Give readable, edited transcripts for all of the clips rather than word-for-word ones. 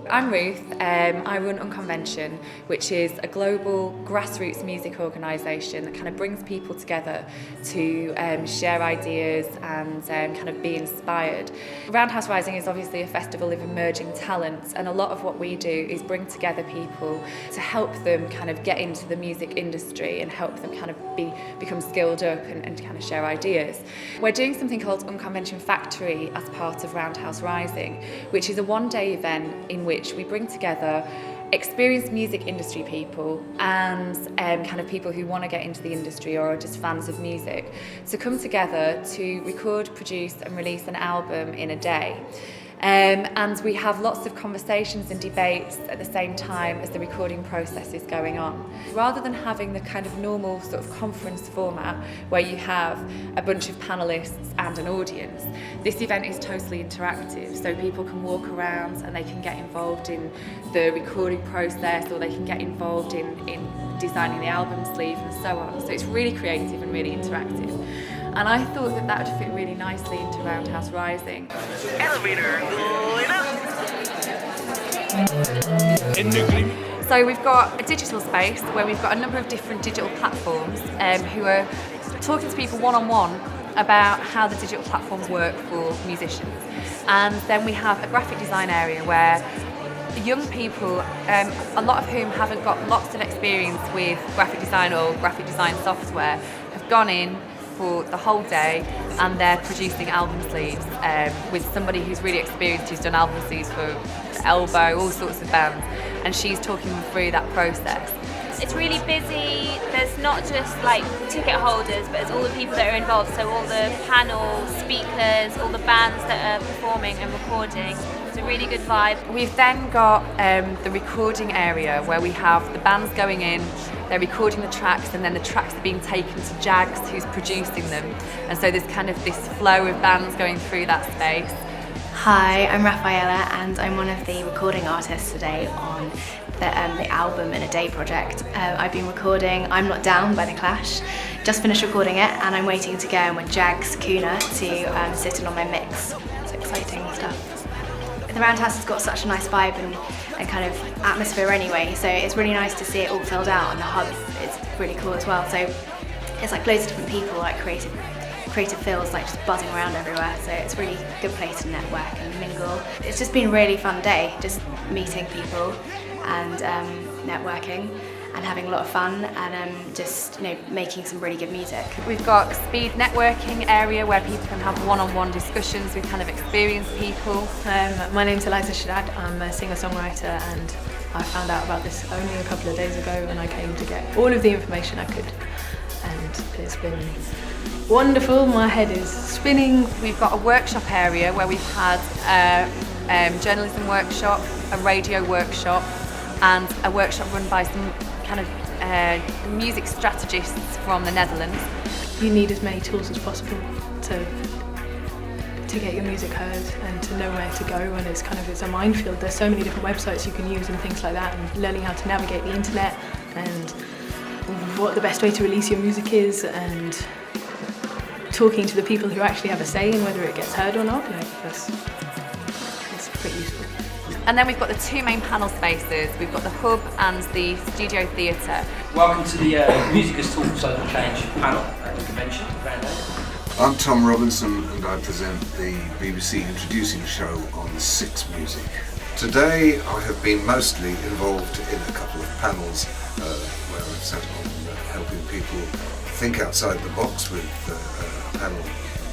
I'm Ruth. I run Unconvention, which is a global grassroots music organisation that kind of brings people together to share ideas and kind of be inspired. Roundhouse Rising is obviously a festival of emerging talents, and a lot of what we do is bring together people to help them kind of get into the music industry and help them kind of become skilled up and kind of share ideas. We're doing something called Unconvention Factory as part of Roundhouse Rising, which is a one-day event in which we bring together experienced music industry people and kind of people who want to get into the industry or are just fans of music to come together to record, produce and release an album in a day. And we have lots of conversations and debates at the same time as the recording process is going on. Rather than having the kind of normal sort of conference format where you have a bunch of panellists and an audience, this event is totally interactive, so people can walk around and they can get involved in the recording process, or they can get involved in designing the album sleeve and so on. So it's really creative and really interactive. And I thought that would fit really nicely into Roundhouse Rising. Elevator going up. So we've got a digital space where we've got a number of different digital platforms who are talking to people one-on-one about how the digital platforms work for musicians. And then we have a graphic design area where young people, a lot of whom haven't got lots of experience with graphic design or graphic design software, have gone in for the whole day and they're producing album sleeves with somebody who's really experienced, who's done album sleeves for Elbow, all sorts of bands, and she's talking them through that process. It's really busy. There's not just like ticket holders, but it's all the people that are involved, so all the panels, speakers, all the bands that are performing and recording. It's a really good vibe. We've then got the recording area where we have the bands going in, they're recording the tracks, and then the tracks are being taken to Jags, who's producing them. And so there's kind of this flow of bands going through that space. Hi, I'm Rafaela and I'm one of the recording artists today on the album in a day project. I've been recording I'm Not Down by The Clash, just finished recording it and I'm waiting to go in with Jags Kuna to sit in on my mix. It's exciting stuff. The Roundhouse has got such a nice vibe and kind of atmosphere anyway, so it's really nice to see it all filled out, and the hub is really cool as well. So it's like loads of different people, like creative fields like just buzzing around everywhere, so it's a really good place to network and mingle. It's just been a really fun day, just meeting people and networking and having a lot of fun and just making some really good music. We've got a speed networking area where people can have one-on-one discussions with kind of experienced people. My name's Eliza Shaddad. I'm a singer-songwriter and I found out about this only a couple of days ago and I came to get all of the information I could, and it's been wonderful. My head is spinning. We've got a workshop area where we've had a journalism workshop, a radio workshop and a workshop run by some kind of music strategists from the Netherlands. You need as many tools as possible to get your music heard and to know where to go, and it's a minefield. There's so many different websites you can use and things like that, and learning how to navigate the internet and what the best way to release your music is, and talking to the people who actually have a say in whether it gets heard or not. It's pretty useful. And then we've got the two main panel spaces. We've got the Hub and the Studio Theatre. Welcome to the Music as Talk Social Change panel at the convention. I'm Tom Robinson and I present the BBC Introducing Show on Six Music. Today I have been mostly involved in a couple of panels where I've sat on helping people think outside the box with a panel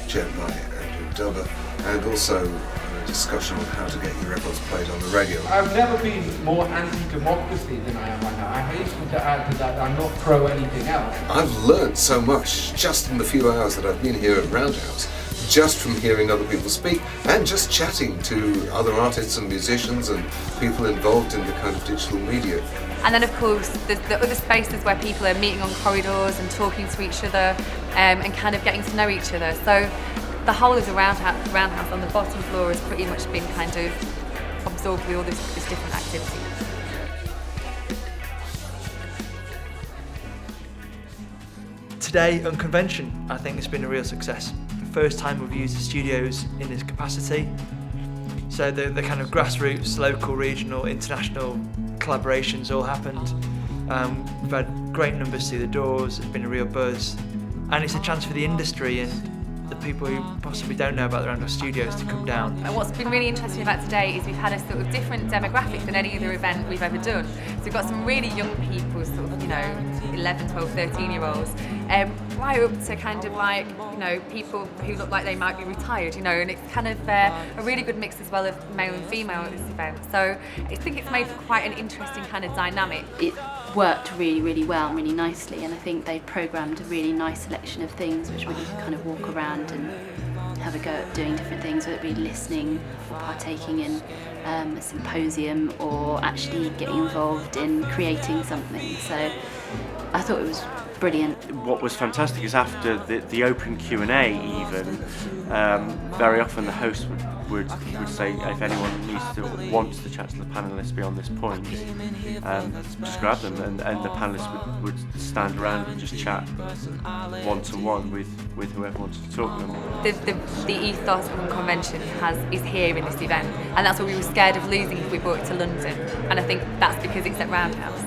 chaired by Andrew Dubber, and also a discussion on how to get your records played on the radio. I've never been more anti-democracy than I am right now. I hasten to add to that I'm not pro anything else. I've learned so much just in the few hours that I've been here at Roundhouse, just from hearing other people speak and just chatting to other artists and musicians and people involved in the kind of digital media. And then of course there's the other spaces where people are meeting on corridors and talking to each other and kind of getting to know each other. So the whole of the Roundhouse on the bottom floor has pretty much been kind of absorbed with all this different activity. Today, Unconvention, I think it's been a real success. The first time we've used the studios in this capacity. So the kind of grassroots, local, regional, international collaborations all happened. We've had great numbers through the doors, there's been a real buzz, and it's a chance for the industry and the people who possibly don't know about the Roundhouse Studios to come down. And what's been really interesting about today is we've had a sort of different demographic than any other event we've ever done. So we've got some really young people, sort of, 11, 12, 13-year-olds, right up to kind of like, people who look like they might be retired, and it's kind of a really good mix as well of male and female at this event. So I think it's made for quite an interesting kind of dynamic. It worked really, really well and really nicely, and I think they programmed a really nice selection of things which we could kind of walk around and have a go at doing different things, whether it be listening or partaking in a symposium or actually getting involved in creating something. So I thought it was brilliant. What was fantastic is after the open Q&A even, very often the host would say if anyone wants to chat to the panellists beyond this point, just grab them, and the panellists would stand around and just chat one-to-one with whoever wanted to talk to them. The ethos of Unconvention is here in this event, and that's what we were scared of losing if we brought it to London, and I think that's because it's at Roundhouse.